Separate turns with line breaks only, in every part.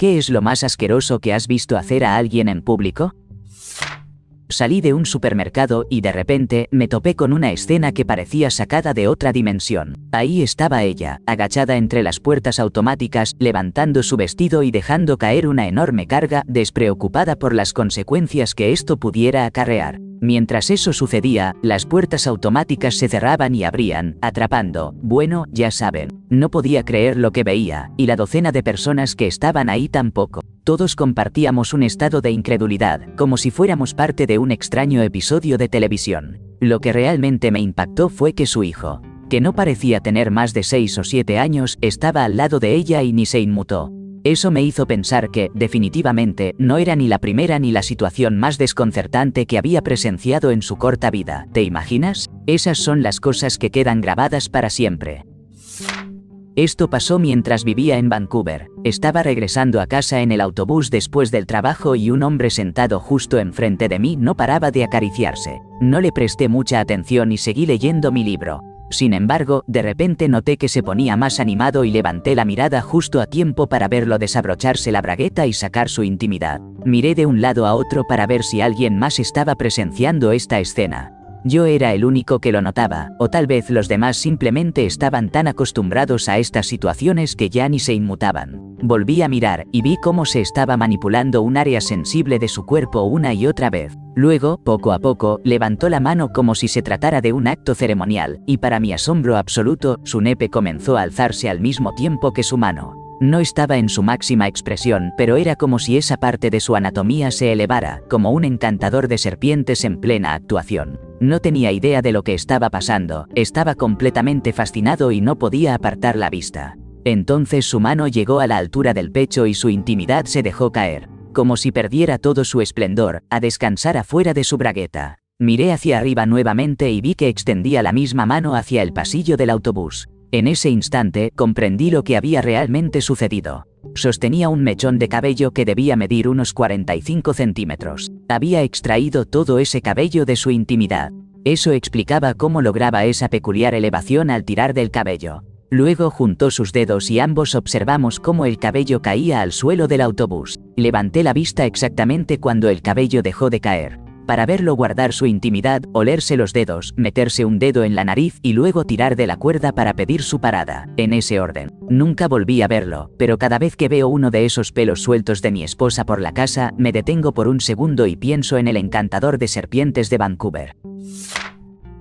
¿Qué es lo más asqueroso que has visto hacer a alguien en público? Salí de un supermercado y de repente me topé con una escena que parecía sacada de otra dimensión. Ahí estaba ella, agachada entre las puertas automáticas, levantando su vestido y dejando caer una enorme carga, despreocupada por las consecuencias que esto pudiera acarrear. Mientras eso sucedía, las puertas automáticas se cerraban y abrían, atrapando, bueno, ya saben. No podía creer lo que veía, y la docena de personas que estaban ahí tampoco. Todos compartíamos un estado de incredulidad, como si fuéramos parte de un extraño episodio de televisión. Lo que realmente me impactó fue que su hijo, que no parecía tener más de 6 o 7 años, estaba al lado de ella y ni se inmutó. Eso me hizo pensar que, definitivamente, no era ni la primera ni la situación más desconcertante que había presenciado en su corta vida. ¿Te imaginas? Esas son las cosas que quedan grabadas para siempre. Esto pasó mientras vivía en Vancouver. Estaba regresando a casa en el autobús después del trabajo y un hombre sentado justo enfrente de mí no paraba de acariciarse. No le presté mucha atención y seguí leyendo mi libro. Sin embargo, de repente noté que se ponía más animado y levanté la mirada justo a tiempo para verlo desabrocharse la bragueta y sacar su intimidad. Miré de un lado a otro para ver si alguien más estaba presenciando esta escena. Yo era el único que lo notaba, o tal vez los demás simplemente estaban tan acostumbrados a estas situaciones que ya ni se inmutaban. Volví a mirar y vi cómo se estaba manipulando un área sensible de su cuerpo una y otra vez. Luego, poco a poco, levantó la mano como si se tratara de un acto ceremonial, y para mi asombro absoluto, su nepe comenzó a alzarse al mismo tiempo que su mano. No estaba en su máxima expresión, pero era como si esa parte de su anatomía se elevara, como un encantador de serpientes en plena actuación. No tenía idea de lo que estaba pasando, estaba completamente fascinado y no podía apartar la vista. Entonces su mano llegó a la altura del pecho y su intimidad se dejó caer, como si perdiera todo su esplendor, a descansar afuera de su bragueta. Miré hacia arriba nuevamente y vi que extendía la misma mano hacia el pasillo del autobús. En ese instante, comprendí lo que había realmente sucedido. Sostenía un mechón de cabello que debía medir unos 45 centímetros. Había extraído todo ese cabello de su intimidad. Eso explicaba cómo lograba esa peculiar elevación al tirar del cabello. Luego juntó sus dedos y ambos observamos cómo el cabello caía al suelo del autobús. Levanté la vista exactamente cuando el cabello dejó de caer, para verlo guardar su intimidad, olerse los dedos, meterse un dedo en la nariz y luego tirar de la cuerda para pedir su parada, en ese orden. Nunca volví a verlo, pero cada vez que veo uno de esos pelos sueltos de mi esposa por la casa, me detengo por un segundo y pienso en el encantador de serpientes de Vancouver.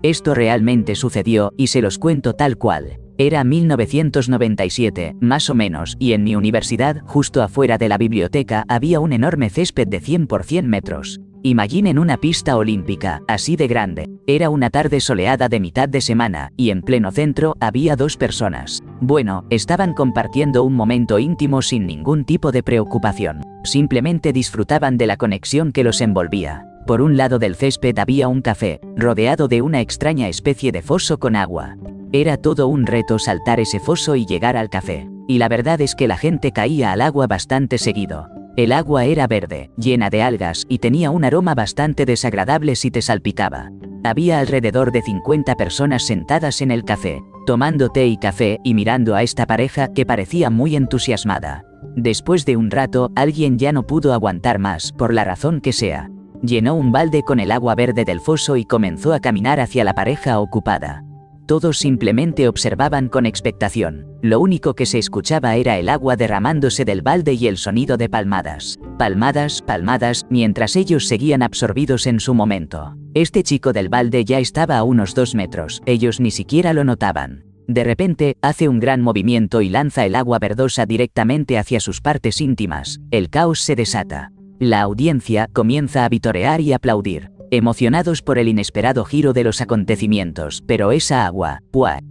Esto realmente sucedió, y se los cuento tal cual. Era 1997, más o menos, y en mi universidad, justo afuera de la biblioteca, había un enorme césped de 100 por 100 metros. Imaginen una pista olímpica, así de grande. Era una tarde soleada de mitad de semana, y en pleno centro había 2 personas. Bueno, estaban compartiendo un momento íntimo sin ningún tipo de preocupación. Simplemente disfrutaban de la conexión que los envolvía. Por un lado del césped había un café, rodeado de una extraña especie de foso con agua. Era todo un reto saltar ese foso y llegar al café. Y la verdad es que la gente caía al agua bastante seguido. El agua era verde, llena de algas, y tenía un aroma bastante desagradable si te salpicaba. Había alrededor de 50 personas sentadas en el café, tomando té y café y mirando a esta pareja que parecía muy entusiasmada. Después de un rato, alguien ya no pudo aguantar más, por la razón que sea. Llenó un balde con el agua verde del foso y comenzó a caminar hacia la pareja ocupada. Todos simplemente observaban con expectación. Lo único que se escuchaba era el agua derramándose del balde y el sonido de palmadas. Palmadas, palmadas, mientras ellos seguían absorbidos en su momento. Este chico del balde ya estaba a unos 2 metros, ellos ni siquiera lo notaban. De repente, hace un gran movimiento y lanza el agua verdosa directamente hacia sus partes íntimas. El caos se desata. La audiencia comienza a vitorear y aplaudir, emocionados por el inesperado giro de los acontecimientos, pero esa agua,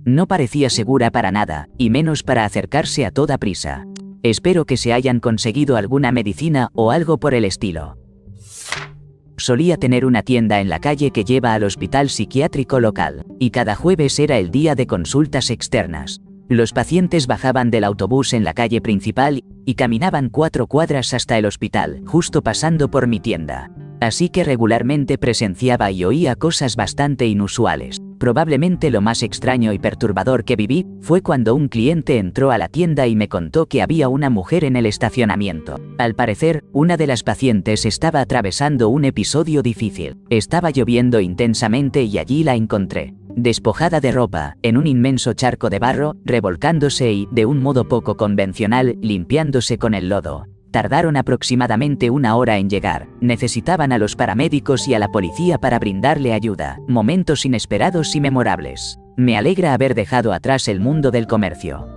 no parecía segura para nada, y menos para acercarse a toda prisa. Espero que se hayan conseguido alguna medicina o algo por el estilo. Solía tener una tienda en la calle que lleva al hospital psiquiátrico local, y cada jueves era el día de consultas externas. Los pacientes bajaban del autobús en la calle principal y caminaban 4 cuadras hasta el hospital, justo pasando por mi tienda. Así que regularmente presenciaba y oía cosas bastante inusuales. Probablemente lo más extraño y perturbador que viví fue cuando un cliente entró a la tienda y me contó que había una mujer en el estacionamiento. Al parecer, una de las pacientes estaba atravesando un episodio difícil. Estaba lloviendo intensamente y allí la encontré, despojada de ropa, en un inmenso charco de barro, revolcándose y, de un modo poco convencional, limpiándose con el lodo. Tardaron aproximadamente 1 hora en llegar. Necesitaban a los paramédicos y a la policía para brindarle ayuda. Momentos inesperados y memorables. Me alegra haber dejado atrás el mundo del comercio.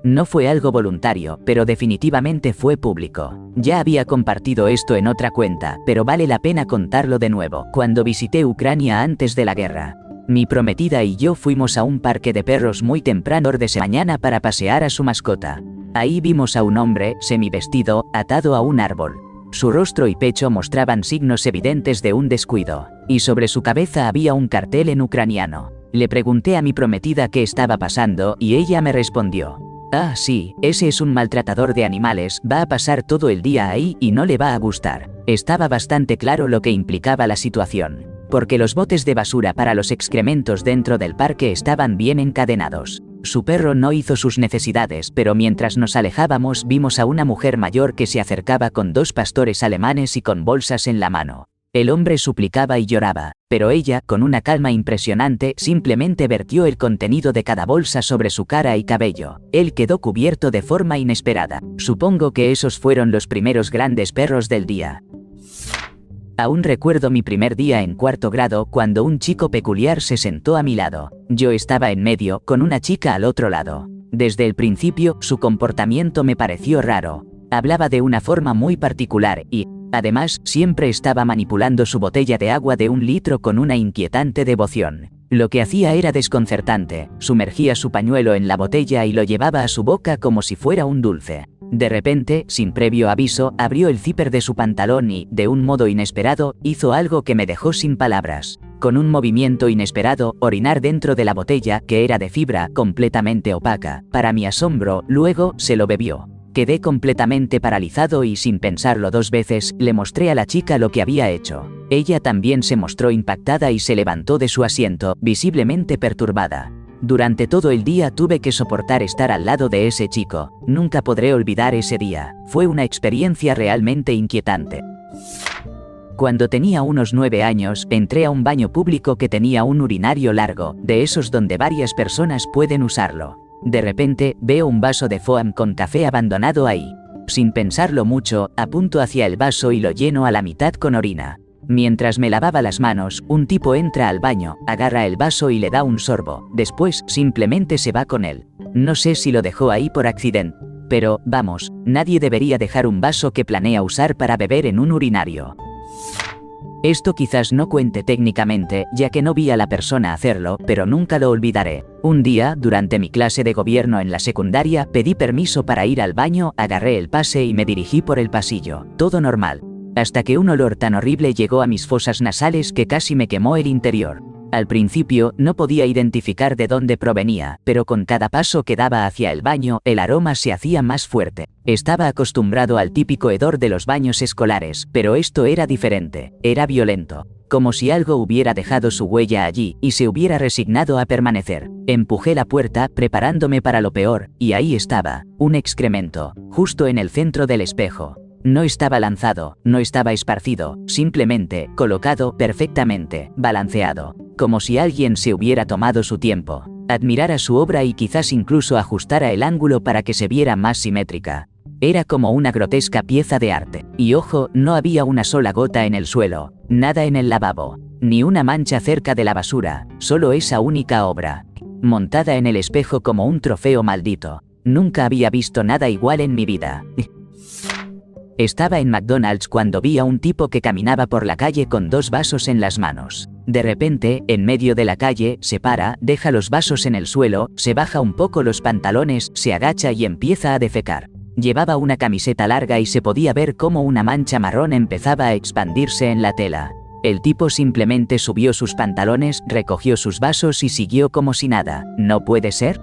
No fue algo voluntario, pero definitivamente fue público. Ya había compartido esto en otra cuenta, pero vale la pena contarlo de nuevo. Cuando visité Ucrania antes de la guerra, mi prometida y yo fuimos a un parque de perros muy temprano de mañana para pasear a su mascota. Ahí vimos a un hombre, semivestido, atado a un árbol. Su rostro y pecho mostraban signos evidentes de un descuido, y sobre su cabeza había un cartel en ucraniano. Le pregunté a mi prometida qué estaba pasando y ella me respondió: «Ah, sí, ese es un maltratador de animales, va a pasar todo el día ahí y no le va a gustar». Estaba bastante claro lo que implicaba la situación, porque los botes de basura para los excrementos dentro del parque estaban bien encadenados. Su perro no hizo sus necesidades, pero mientras nos alejábamos vimos a una mujer mayor que se acercaba con 2 pastores alemanes y con bolsas en la mano. El hombre suplicaba y lloraba, pero ella, con una calma impresionante, simplemente vertió el contenido de cada bolsa sobre su cara y cabello. Él quedó cubierto de forma inesperada. Supongo que esos fueron los primeros grandes perros del día. Aún recuerdo mi primer día en 4º grado cuando un chico peculiar se sentó a mi lado. Yo estaba en medio, con una chica al otro lado. Desde el principio, su comportamiento me pareció raro. Hablaba de una forma muy particular y, además, siempre estaba manipulando su botella de agua de 1 litro con una inquietante devoción. Lo que hacía era desconcertante. Sumergía su pañuelo en la botella y lo llevaba a su boca como si fuera un dulce. De repente, sin previo aviso, abrió el zipper de su pantalón y, de un modo inesperado, hizo algo que me dejó sin palabras. Con un movimiento inesperado, orinar dentro de la botella, que era de fibra, completamente opaca. Para mi asombro, luego, se lo bebió. Quedé completamente paralizado y, sin pensarlo 2 veces, le mostré a la chica lo que había hecho. Ella también se mostró impactada y se levantó de su asiento, visiblemente perturbada. Durante todo el día tuve que soportar estar al lado de ese chico. Nunca podré olvidar ese día. Fue una experiencia realmente inquietante. Cuando tenía unos 9 años, entré a un baño público que tenía un urinario largo, de esos donde varias personas pueden usarlo. De repente, veo un vaso de foam con café abandonado ahí. Sin pensarlo mucho, apunto hacia el vaso y lo lleno a la mitad con orina. Mientras me lavaba las manos, un tipo entra al baño, agarra el vaso y le da un sorbo. Después, simplemente se va con él. No sé si lo dejó ahí por accidente. Pero, vamos, nadie debería dejar un vaso que planea usar para beber en un urinario. Esto quizás no cuente técnicamente, ya que no vi a la persona hacerlo, pero nunca lo olvidaré. Un día, durante mi clase de gobierno en la secundaria, pedí permiso para ir al baño, agarré el pase y me dirigí por el pasillo. Todo normal. Hasta que un olor tan horrible llegó a mis fosas nasales que casi me quemó el interior. Al principio, no podía identificar de dónde provenía, pero con cada paso que daba hacia el baño, el aroma se hacía más fuerte. Estaba acostumbrado al típico hedor de los baños escolares, pero esto era diferente, era violento. Como si algo hubiera dejado su huella allí, y se hubiera resignado a permanecer. Empujé la puerta, preparándome para lo peor, y ahí estaba, un excremento, justo en el centro del espejo. No estaba lanzado, no estaba esparcido, simplemente, colocado perfectamente, balanceado. Como si alguien se hubiera tomado su tiempo, admirara su obra y quizás incluso ajustara el ángulo para que se viera más simétrica. Era como una grotesca pieza de arte. Y ojo, no había una sola gota en el suelo, nada en el lavabo, ni una mancha cerca de la basura, solo esa única obra, montada en el espejo como un trofeo maldito. Nunca había visto nada igual en mi vida. Estaba en McDonald's cuando vi a un tipo que caminaba por la calle con 2 vasos en las manos. De repente, en medio de la calle, se para, deja los vasos en el suelo, se baja un poco los pantalones, se agacha y empieza a defecar. Llevaba una camiseta larga y se podía ver cómo una mancha marrón empezaba a expandirse en la tela. El tipo simplemente subió sus pantalones, recogió sus vasos y siguió como si nada. ¿No puede ser?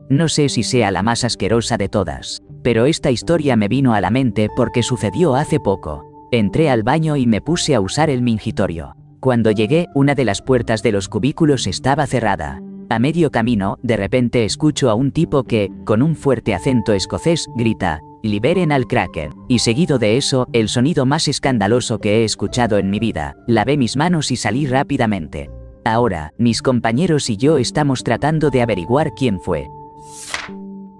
No sé si sea la más asquerosa de todas, pero esta historia me vino a la mente porque sucedió hace poco. Entré al baño y me puse a usar el mingitorio. Cuando llegué, una de las puertas de los cubículos estaba cerrada. A medio camino, de repente escucho a un tipo que, con un fuerte acento escocés, grita: «¡Liberen al Kraken!». Y seguido de eso, el sonido más escandaloso que he escuchado en mi vida. Lavé mis manos y salí rápidamente. Ahora, mis compañeros y yo estamos tratando de averiguar quién fue.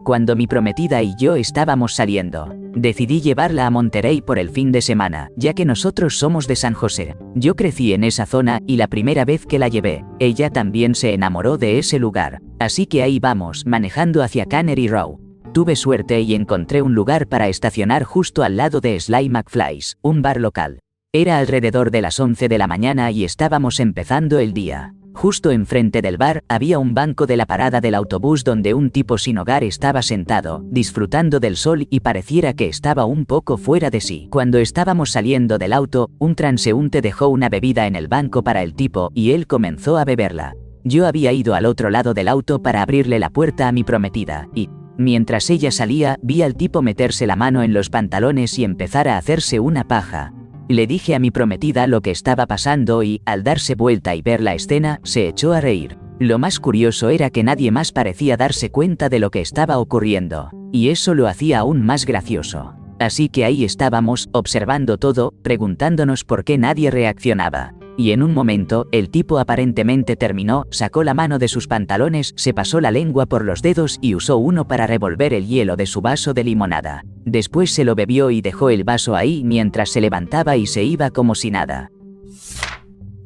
Cuando mi prometida y yo estábamos saliendo, decidí llevarla a Monterey por el fin de semana, ya que nosotros somos de San José. Yo crecí en esa zona y la primera vez que la llevé, ella también se enamoró de ese lugar. Así que ahí vamos, manejando hacia Cannery Row. Tuve suerte y encontré un lugar para estacionar justo al lado de Sly McFly's, un bar local. Era alrededor de las 11 de la mañana y estábamos empezando el día. Justo enfrente del bar, había un banco de la parada del autobús donde un tipo sin hogar estaba sentado, disfrutando del sol y pareciera que estaba un poco fuera de sí. Cuando estábamos saliendo del auto, un transeúnte dejó una bebida en el banco para el tipo y él comenzó a beberla. Yo había ido al otro lado del auto para abrirle la puerta a mi prometida, y, mientras ella salía, vi al tipo meterse la mano en los pantalones y empezar a hacerse una paja. Le dije a mi prometida lo que estaba pasando y, al darse vuelta y ver la escena, se echó a reír. Lo más curioso era que nadie más parecía darse cuenta de lo que estaba ocurriendo, y eso lo hacía aún más gracioso. Así que ahí estábamos, observando todo, preguntándonos por qué nadie reaccionaba. Y en un momento, el tipo aparentemente terminó, sacó la mano de sus pantalones, se pasó la lengua por los dedos y usó uno para revolver el hielo de su vaso de limonada. Después se lo bebió y dejó el vaso ahí mientras se levantaba y se iba como si nada.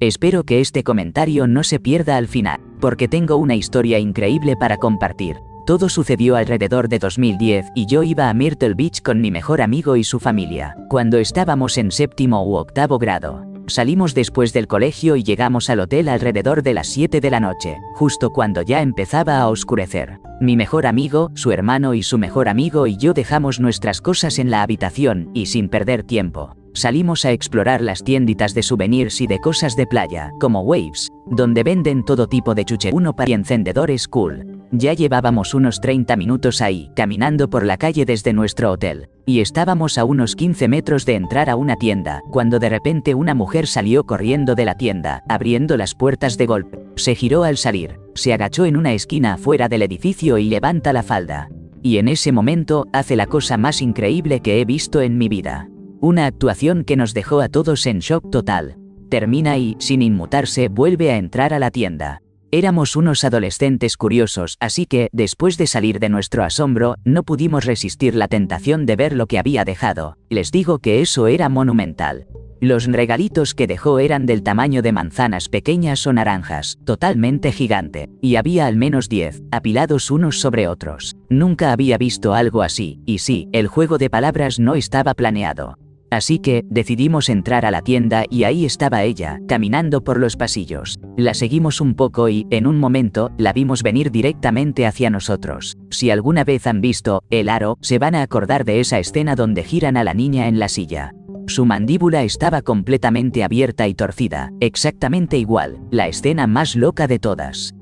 Espero que este comentario no se pierda al final, porque tengo una historia increíble para compartir. Todo sucedió alrededor de 2010 y yo iba a Myrtle Beach con mi mejor amigo y su familia, cuando estábamos en 7º u 8º grado. Salimos después del colegio y llegamos al hotel alrededor de las 7 de la noche, justo cuando ya empezaba a oscurecer. Mi mejor amigo, su hermano y su mejor amigo y yo dejamos nuestras cosas en la habitación y, sin perder tiempo, salimos a explorar las tienditas de souvenirs y de cosas de playa, como Waves, donde venden todo tipo de chuche y encendedores cool. Ya llevábamos unos 30 minutos ahí, caminando por la calle desde nuestro hotel, y estábamos a unos 15 metros de entrar a una tienda, cuando de repente una mujer salió corriendo de la tienda, abriendo las puertas de golpe. Se giró al salir, se agachó en una esquina afuera del edificio y levanta la falda. Y en ese momento, hace la cosa más increíble que he visto en mi vida. Una actuación que nos dejó a todos en shock total. Termina y, sin inmutarse, vuelve a entrar a la tienda. Éramos unos adolescentes curiosos, así que, después de salir de nuestro asombro, no pudimos resistir la tentación de ver lo que había dejado. Les digo que eso era monumental. Los regalitos que dejó eran del tamaño de manzanas pequeñas o naranjas, totalmente gigante, y había al menos 10, apilados unos sobre otros. Nunca había visto algo así, y sí, el juego de palabras no estaba planeado. Así que, decidimos entrar a la tienda y ahí estaba ella, caminando por los pasillos. La seguimos un poco y, en un momento, la vimos venir directamente hacia nosotros. Si alguna vez han visto El Aro, se van a acordar de esa escena donde giran a la niña en la silla. Su mandíbula estaba completamente abierta y torcida, exactamente igual, la escena más loca de todas.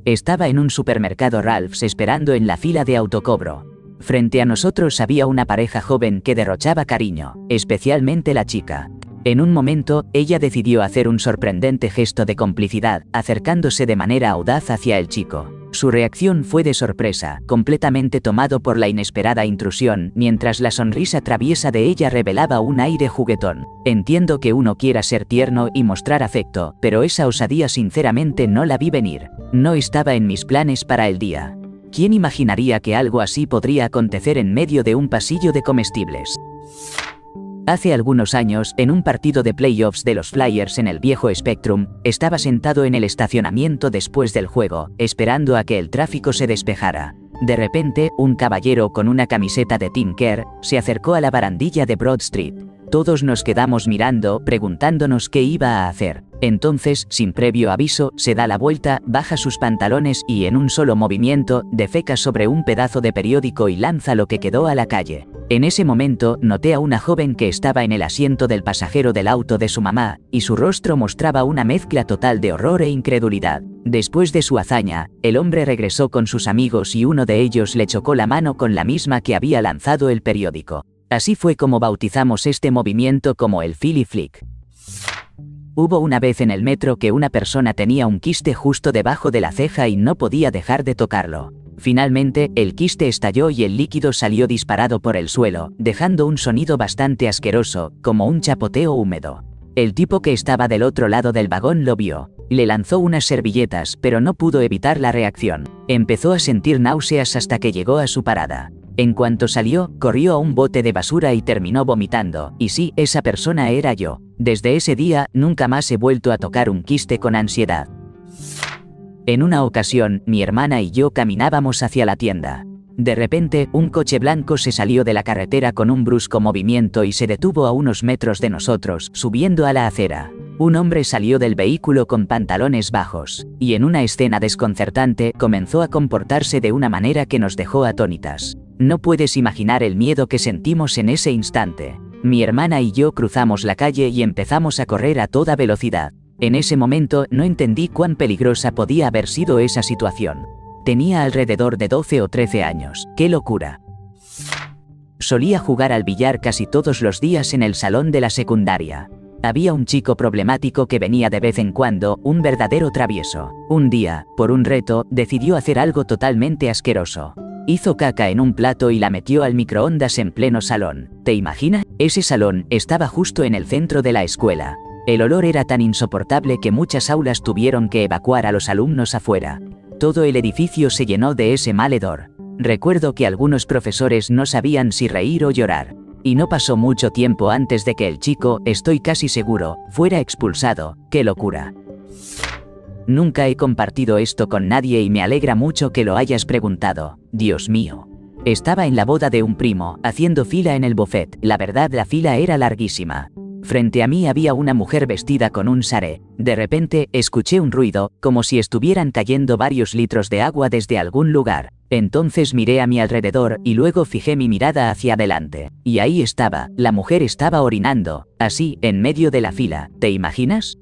Estaba en un supermercado Ralph's esperando en la fila de autocobro. Frente a nosotros había una pareja joven que derrochaba cariño, especialmente la chica. En un momento, ella decidió hacer un sorprendente gesto de complicidad, acercándose de manera audaz hacia el chico. Su reacción fue de sorpresa, completamente tomado por la inesperada intrusión, mientras la sonrisa traviesa de ella revelaba un aire juguetón. Entiendo que uno quiera ser tierno y mostrar afecto, pero esa osadía sinceramente no la vi venir. No estaba en mis planes para el día. ¿Quién imaginaría que algo así podría acontecer en medio de un pasillo de comestibles? Hace algunos años, en un partido de playoffs de los Flyers en el viejo Spectrum, estaba sentado en el estacionamiento después del juego, esperando a que el tráfico se despejara. De repente, un caballero con una camiseta de Team Care se acercó a la barandilla de Broad Street. Todos nos quedamos mirando, preguntándonos qué iba a hacer. Entonces, sin previo aviso, se da la vuelta, baja sus pantalones y en un solo movimiento, defeca sobre un pedazo de periódico y lanza lo que quedó a la calle. En ese momento, noté a una joven que estaba en el asiento del pasajero del auto de su mamá, y su rostro mostraba una mezcla total de horror e incredulidad. Después de su hazaña, el hombre regresó con sus amigos y uno de ellos le chocó la mano con la misma que había lanzado el periódico. Así fue como bautizamos este movimiento como el Philly Flick. Hubo una vez en el metro que una persona tenía un quiste justo debajo de la ceja y no podía dejar de tocarlo. Finalmente, el quiste estalló y el líquido salió disparado por el suelo, dejando un sonido bastante asqueroso, como un chapoteo húmedo. El tipo que estaba del otro lado del vagón lo vio. Le lanzó unas servilletas, pero no pudo evitar la reacción. Empezó a sentir náuseas hasta que llegó a su parada. En cuanto salió, corrió a un bote de basura y terminó vomitando. Y sí, esa persona era yo. Desde ese día, nunca más he vuelto a tocar un quiste con ansiedad. En una ocasión, mi hermana y yo caminábamos hacia la tienda. De repente, un coche blanco se salió de la carretera con un brusco movimiento y se detuvo a unos metros de nosotros, subiendo a la acera. Un hombre salió del vehículo con pantalones bajos, y en una escena desconcertante comenzó a comportarse de una manera que nos dejó atónitas. No puedes imaginar el miedo que sentimos en ese instante. Mi hermana y yo cruzamos la calle y empezamos a correr a toda velocidad. En ese momento no entendí cuán peligrosa podía haber sido esa situación. Tenía alrededor de 12 o 13 años. ¡Qué locura! Solía jugar al billar casi todos los días en el salón de la secundaria. Había un chico problemático que venía de vez en cuando, un verdadero travieso. Un día, por un reto, decidió hacer algo totalmente asqueroso. Hizo caca en un plato y la metió al microondas en pleno salón. ¿Te imaginas? Ese salón estaba justo en el centro de la escuela. El olor era tan insoportable que muchas aulas tuvieron que evacuar a los alumnos afuera. Todo el edificio se llenó de ese mal hedor. Recuerdo que algunos profesores no sabían si reír o llorar. Y no pasó mucho tiempo antes de que el chico, estoy casi seguro, fuera expulsado. ¡Qué locura! Nunca he compartido esto con nadie y me alegra mucho que lo hayas preguntado. Dios mío. Estaba en la boda de un primo, haciendo fila en el buffet. La verdad, la fila era larguísima. Frente a mí había una mujer vestida con un saré. De repente, escuché un ruido, como si estuvieran cayendo varios litros de agua desde algún lugar. Entonces miré a mi alrededor y luego fijé mi mirada hacia adelante. Y ahí estaba, la mujer estaba orinando, así, en medio de la fila. ¿Te imaginas?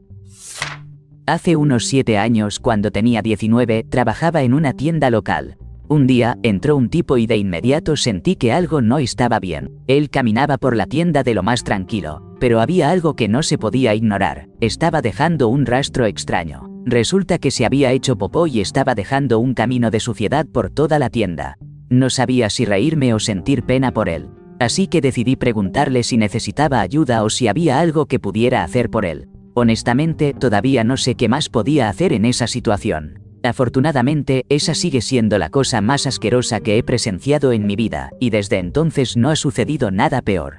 Hace unos 7 años, cuando tenía 19, trabajaba en una tienda local. Un día, entró un tipo y de inmediato sentí que algo no estaba bien. Él caminaba por la tienda de lo más tranquilo, pero había algo que no se podía ignorar. Estaba dejando un rastro extraño. Resulta que se había hecho popó y estaba dejando un camino de suciedad por toda la tienda. No sabía si reírme o sentir pena por él. Así que decidí preguntarle si necesitaba ayuda o si había algo que pudiera hacer por él. Honestamente, todavía no sé qué más podía hacer en esa situación. Afortunadamente, esa sigue siendo la cosa más asquerosa que he presenciado en mi vida, y desde entonces no ha sucedido nada peor.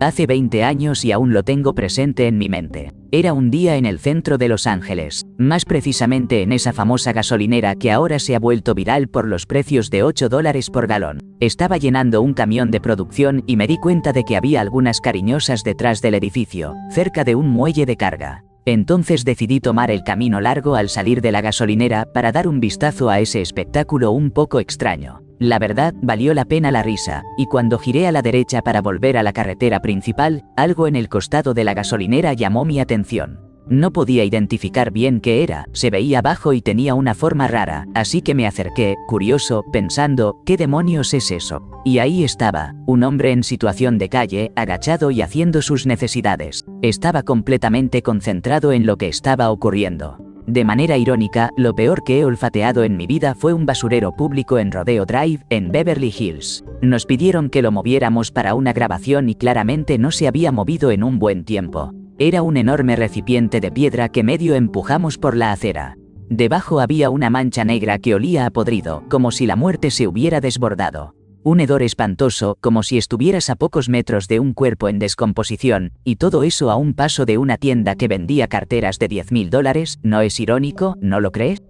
Hace 20 años y aún lo tengo presente en mi mente. Era un día en el centro de Los Ángeles, más precisamente en esa famosa gasolinera que ahora se ha vuelto viral por los precios de $8 por galón. Estaba llenando un camión de producción y me di cuenta de que había algunas cariñosas detrás del edificio, cerca de un muelle de carga. Entonces decidí tomar el camino largo al salir de la gasolinera para dar un vistazo a ese espectáculo un poco extraño. La verdad, valió la pena la risa, y cuando giré a la derecha para volver a la carretera principal, algo en el costado de la gasolinera llamó mi atención. No podía identificar bien qué era, se veía bajo y tenía una forma rara, así que me acerqué, curioso, pensando, ¿qué demonios es eso? Y ahí estaba, un hombre en situación de calle, agachado y haciendo sus necesidades. Estaba completamente concentrado en lo que estaba ocurriendo. De manera irónica, lo peor que he olfateado en mi vida fue un basurero público en Rodeo Drive, en Beverly Hills. Nos pidieron que lo moviéramos para una grabación y claramente no se había movido en un buen tiempo. Era un enorme recipiente de piedra que medio empujamos por la acera. Debajo había una mancha negra que olía a podrido, como si la muerte se hubiera desbordado. Un hedor espantoso, como si estuvieras a pocos metros de un cuerpo en descomposición, y todo eso a un paso de una tienda que vendía carteras de $10.000, ¿no es irónico, no lo crees?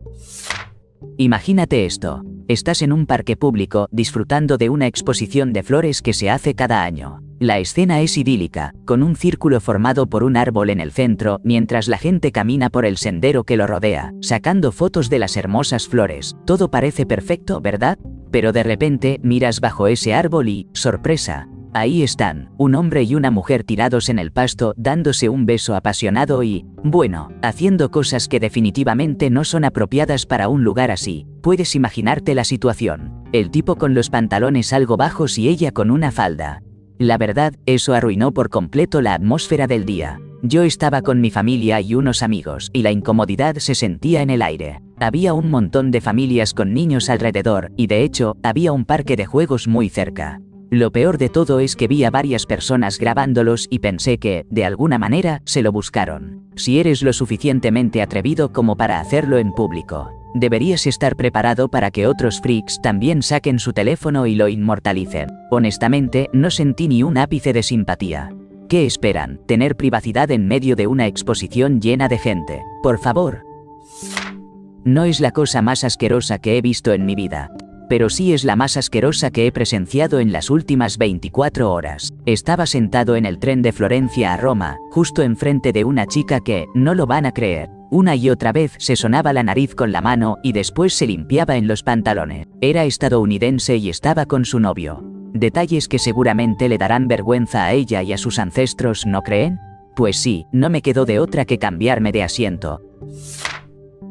Imagínate esto. Estás en un parque público, disfrutando de una exposición de flores que se hace cada año. La escena es idílica, con un círculo formado por un árbol en el centro, mientras la gente camina por el sendero que lo rodea, sacando fotos de las hermosas flores. Todo parece perfecto, ¿verdad? Pero de repente, miras bajo ese árbol y, ¡sorpresa! Ahí están, un hombre y una mujer tirados en el pasto, dándose un beso apasionado y, bueno, haciendo cosas que definitivamente no son apropiadas para un lugar así. Puedes imaginarte la situación. El tipo con los pantalones algo bajos y ella con una falda. La verdad, eso arruinó por completo la atmósfera del día. Yo estaba con mi familia y unos amigos, y la incomodidad se sentía en el aire. Había un montón de familias con niños alrededor, y de hecho, había un parque de juegos muy cerca. Lo peor de todo es que vi a varias personas grabándolos y pensé que, de alguna manera, se lo buscaron. Si eres lo suficientemente atrevido como para hacerlo en público, deberías estar preparado para que otros freaks también saquen su teléfono y lo inmortalicen. Honestamente, no sentí ni un ápice de simpatía. ¿Qué esperan? ¿Tener privacidad en medio de una exposición llena de gente? Por favor. No es la cosa más asquerosa que he visto en mi vida, pero sí es la más asquerosa que he presenciado en las últimas 24 horas. Estaba sentado en el tren de Florencia a Roma, justo enfrente de una chica que, no lo van a creer, una y otra vez se sonaba la nariz con la mano y después se limpiaba en los pantalones. Era estadounidense y estaba con su novio. Detalles que seguramente le darán vergüenza a ella y a sus ancestros, ¿no creen? Pues sí, no me quedó de otra que cambiarme de asiento.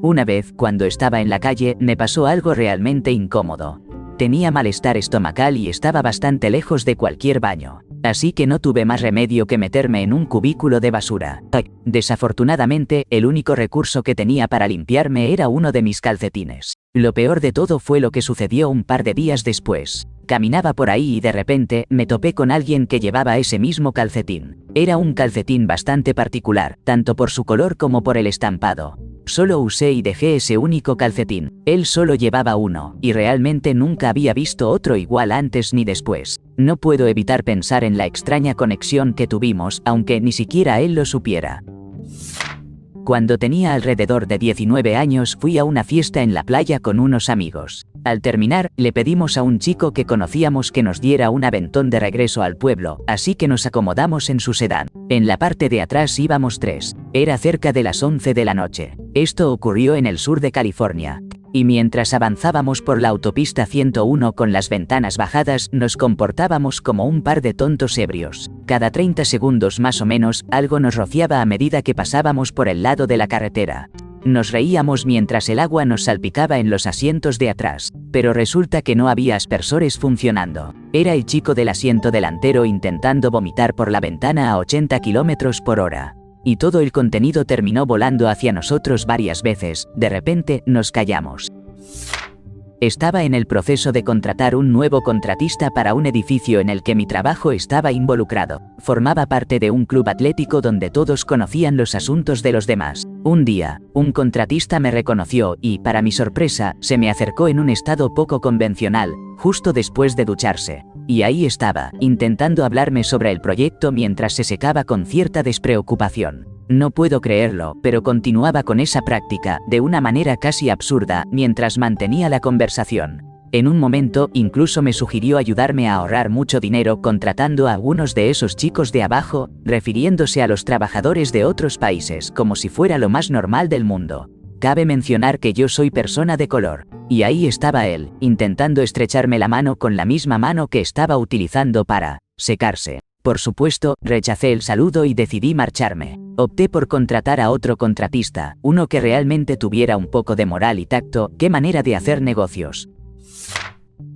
Una vez, cuando estaba en la calle, me pasó algo realmente incómodo. Tenía malestar estomacal y estaba bastante lejos de cualquier baño, así que no tuve más remedio que meterme en un cubículo de basura. Desafortunadamente, el único recurso que tenía para limpiarme era uno de mis calcetines. Lo peor de todo fue lo que sucedió un par de días después. Caminaba por ahí y de repente me topé con alguien que llevaba ese mismo calcetín. Era un calcetín bastante particular, tanto por su color como por el estampado. Solo usé y dejé ese único calcetín. Él solo llevaba uno, y realmente nunca había visto otro igual antes ni después. No puedo evitar pensar en la extraña conexión que tuvimos, aunque ni siquiera él lo supiera. Cuando tenía alrededor de 19 años fui a una fiesta en la playa con unos amigos. Al terminar, le pedimos a un chico que conocíamos que nos diera un aventón de regreso al pueblo, así que nos acomodamos en su sedán. En la parte de atrás íbamos 3. Era cerca de las 11 de la noche. Esto ocurrió en el sur de California. Y mientras avanzábamos por la autopista 101 con las ventanas bajadas, nos comportábamos como un par de tontos ebrios. Cada 30 segundos más o menos, algo nos rociaba a medida que pasábamos por el lado de la carretera. Nos reíamos mientras el agua nos salpicaba en los asientos de atrás, pero resulta que no había aspersores funcionando. Era el chico del asiento delantero intentando vomitar por la ventana a 80 km por hora. Y todo el contenido terminó volando hacia nosotros varias veces. De repente, nos callamos. Estaba en el proceso de contratar un nuevo contratista para un edificio en el que mi trabajo estaba involucrado. Formaba parte de un club atlético donde todos conocían los asuntos de los demás. Un día, un contratista me reconoció y, para mi sorpresa, se me acercó en un estado poco convencional, justo después de ducharse. Y ahí estaba, intentando hablarme sobre el proyecto mientras se secaba con cierta despreocupación. No puedo creerlo, pero continuaba con esa práctica, de una manera casi absurda, mientras mantenía la conversación. En un momento, incluso me sugirió ayudarme a ahorrar mucho dinero contratando a algunos de esos chicos de abajo, refiriéndose a los trabajadores de otros países, como si fuera lo más normal del mundo. Cabe mencionar que yo soy persona de color. Y ahí estaba él, intentando estrecharme la mano con la misma mano que estaba utilizando para secarse. Por supuesto, rechacé el saludo y decidí marcharme. Opté por contratar a otro contratista, uno que realmente tuviera un poco de moral y tacto. ¡Qué manera de hacer negocios!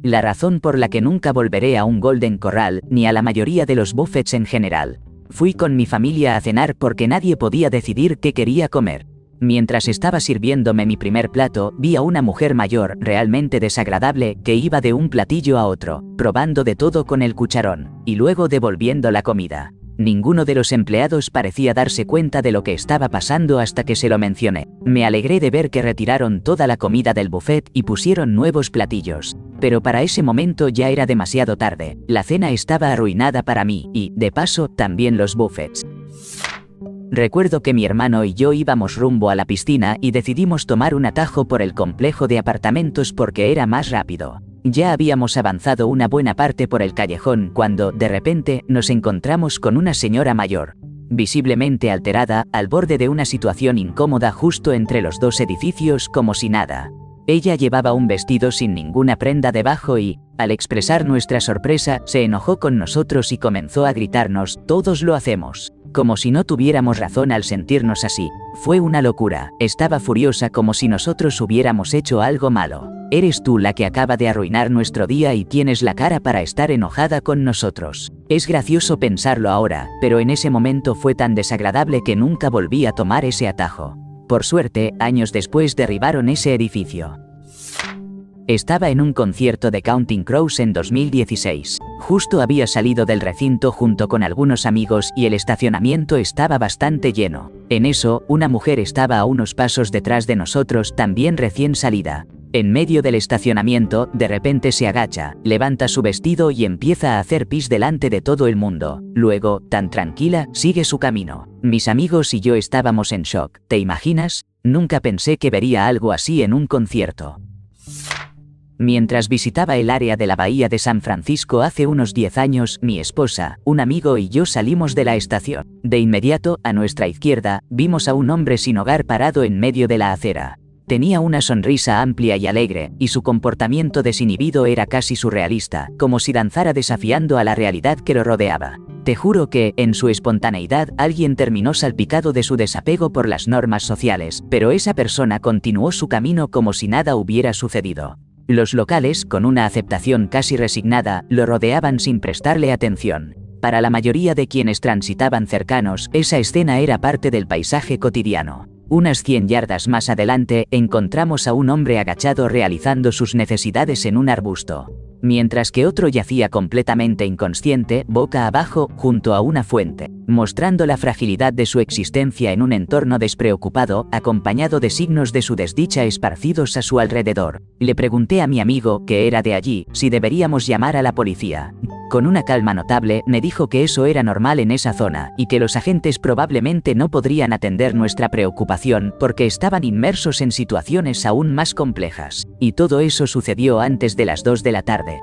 La razón por la que nunca volveré a un Golden Corral, ni a la mayoría de los buffets en general. Fui con mi familia a cenar porque nadie podía decidir qué quería comer. Mientras estaba sirviéndome mi primer plato, vi a una mujer mayor, realmente desagradable, que iba de un platillo a otro, probando de todo con el cucharón, y luego devolviendo la comida. Ninguno de los empleados parecía darse cuenta de lo que estaba pasando hasta que se lo mencioné. Me alegré de ver que retiraron toda la comida del buffet y pusieron nuevos platillos. Pero para ese momento ya era demasiado tarde. La cena estaba arruinada para mí, y, de paso, también los buffets. Recuerdo que mi hermano y yo íbamos rumbo a la piscina y decidimos tomar un atajo por el complejo de apartamentos porque era más rápido. Ya habíamos avanzado una buena parte por el callejón cuando, de repente, nos encontramos con una señora mayor, visiblemente alterada, al borde de una situación incómoda justo entre los dos edificios como si nada. Ella llevaba un vestido sin ninguna prenda debajo y, al expresar nuestra sorpresa, se enojó con nosotros y comenzó a gritarnos: «Todos lo hacemos», como si no tuviéramos razón al sentirnos así. Fue una locura. Estaba furiosa como si nosotros hubiéramos hecho algo malo. Eres tú la que acaba de arruinar nuestro día y tienes la cara para estar enojada con nosotros. Es gracioso pensarlo ahora, pero en ese momento fue tan desagradable que nunca volví a tomar ese atajo. Por suerte, años después derribaron ese edificio. Estaba en un concierto de Counting Crows en 2016. Justo había salido del recinto junto con algunos amigos y el estacionamiento estaba bastante lleno. En eso, una mujer estaba a unos pasos detrás de nosotros, también recién salida. En medio del estacionamiento, de repente se agacha, levanta su vestido y empieza a hacer pis delante de todo el mundo. Luego, tan tranquila, sigue su camino. Mis amigos y yo estábamos en shock. ¿Te imaginas? Nunca pensé que vería algo así en un concierto. Mientras visitaba el área de la bahía de San Francisco hace unos 10 años, mi esposa, un amigo y yo salimos de la estación. De inmediato, a nuestra izquierda, vimos a un hombre sin hogar parado en medio de la acera. Tenía una sonrisa amplia y alegre, y su comportamiento desinhibido era casi surrealista, como si danzara desafiando a la realidad que lo rodeaba. Te juro que, en su espontaneidad, alguien terminó salpicado de su desapego por las normas sociales, pero esa persona continuó su camino como si nada hubiera sucedido. Los locales, con una aceptación casi resignada, lo rodeaban sin prestarle atención. Para la mayoría de quienes transitaban cercanos, esa escena era parte del paisaje cotidiano. Unas 100 yardas más adelante, encontramos a un hombre agachado realizando sus necesidades en un arbusto, mientras que otro yacía completamente inconsciente, boca abajo, junto a una fuente, mostrando la fragilidad de su existencia en un entorno despreocupado, acompañado de signos de su desdicha esparcidos a su alrededor. Le pregunté a mi amigo, que era de allí, si deberíamos llamar a la policía. Con una calma notable, me dijo que eso era normal en esa zona, y que los agentes probablemente no podrían atender nuestra preocupación porque estaban inmersos en situaciones aún más complejas. Y todo eso sucedió antes de las 2 de la tarde.